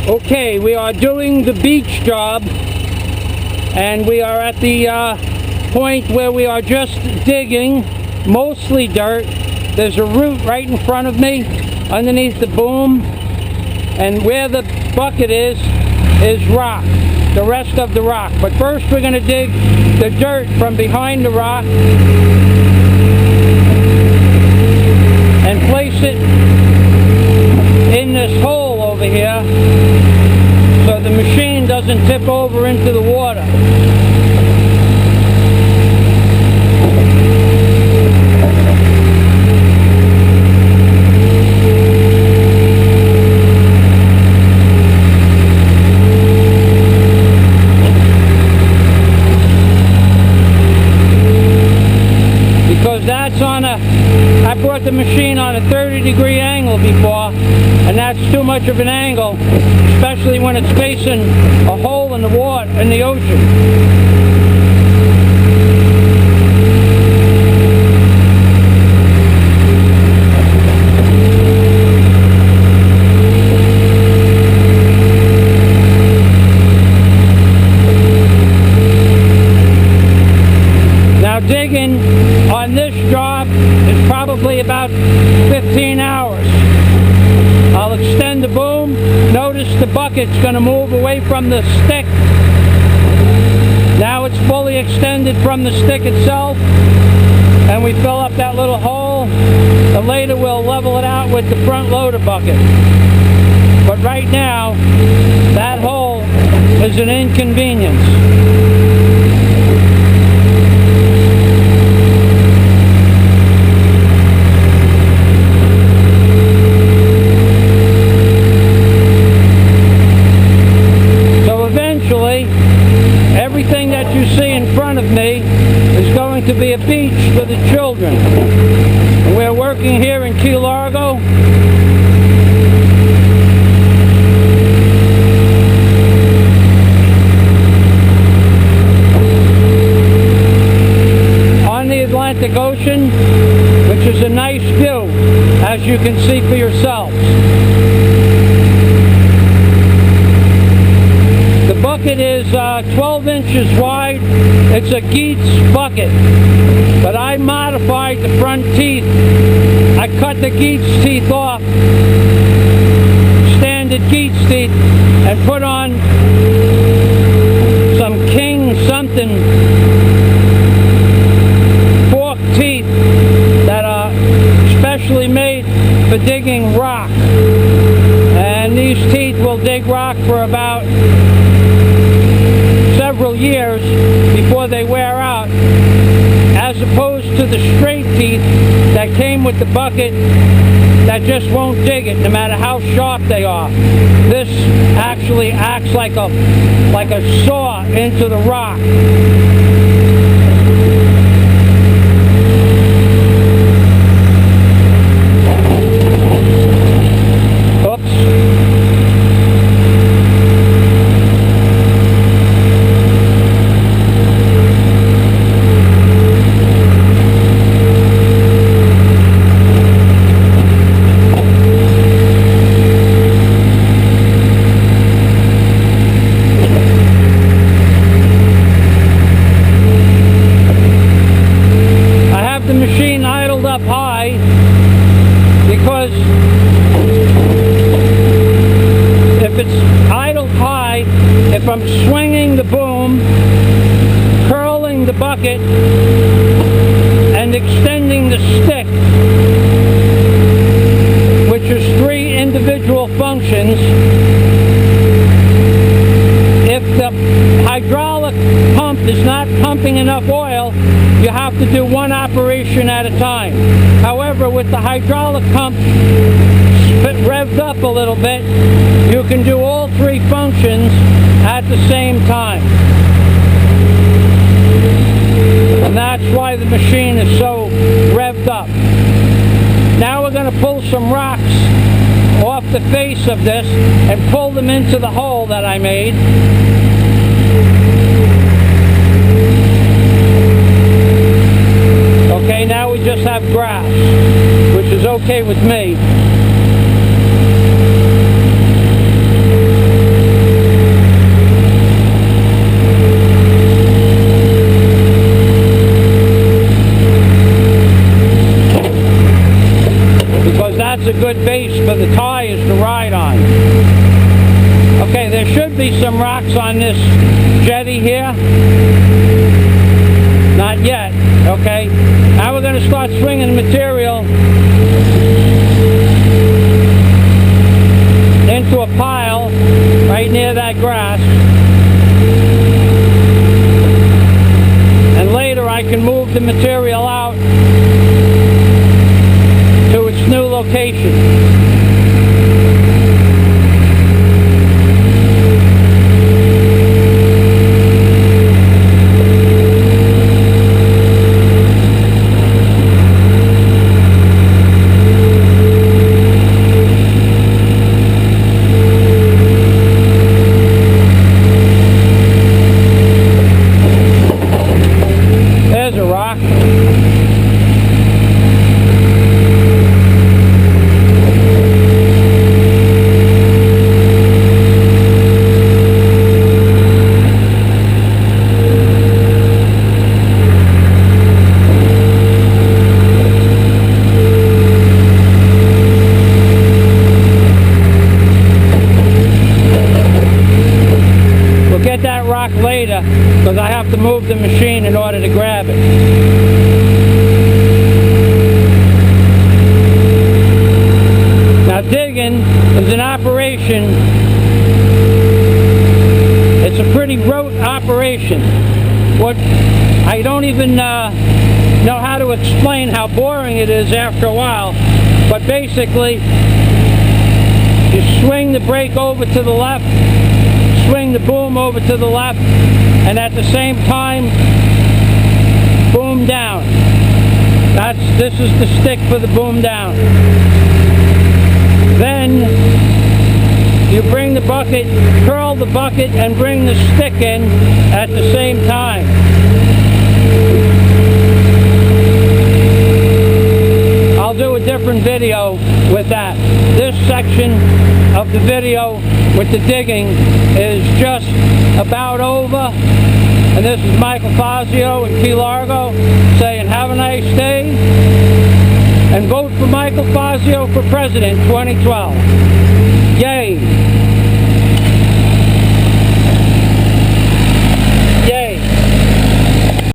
Okay, we are doing the beach job, and we are at the point where we are just digging, mostly dirt. There's a root right in front of me, underneath the boom, and where the bucket is rock, the rest of the rock. But first we're going to dig the dirt from behind the rock and place it in this hole over here so the machine doesn't tip over into the water. Because that's on I brought the machine on a 30-degree angle before, and that's too much of an angle, especially when it's facing a hole in the water, in the ocean. Now digging on this job is probably about 15 hours. I'll extend the boom. Notice the bucket's going to move away from the stick. Now it's fully extended from the stick itself, and we fill up that little hole, and later we'll level it out with the front loader bucket. But right now, that hole is an inconvenience. Everything that you see in front of me is going to be a beach for the children. We're working here in Key Largo. On the Atlantic Ocean, which is a nice view, as you can see for yourselves. The bucket is 12 inches wide. It's a Geets bucket, but I modified the front teeth. I cut the Geets teeth off, standard Geets teeth, and put on some King something fork teeth that are specially made for digging rock. And these teeth will dig rock for about several years before they wear out, as opposed to the straight teeth that came with the bucket that just won't dig it no matter how sharp they are. This actually acts like a saw into the rock. Up high because if it's idled high, if I'm swinging the boom, curling the bucket, and extending the stick, which is 3 individual functions, if the hydraulic pump is not pumping enough oil, you have to do one operation at a time. However, with the hydraulic pump revved up a little bit, you can do all 3 functions at the same time. And that's why the machine is so revved up. Now we're going to pull some rocks off the face of this and pull them into the hole that I made. Okay, now we just have grass, which is okay with me. Okay, there should be some rocks on this jetty here. Not yet, okay? Now we're going to start swinging the material into a pile right near that grass. And later I can move the material out to its new location. Later, because I have to move the machine in order to grab it. Now digging is an operation, it's a pretty rote operation. What I don't even know how to explain how boring it is after a while, but basically you swing the brake over to the left, swing the boom over to the left, and at the same time boom down. This is the stick for the boom down. Then you bring the bucket, curl the bucket, and bring the stick in at the same time. I'll do a different video with that. This section of the video with the digging is just about over. And this is Michael Fazio in Key Largo saying have a nice day and vote for Michael Fazio for President 2012. Yay!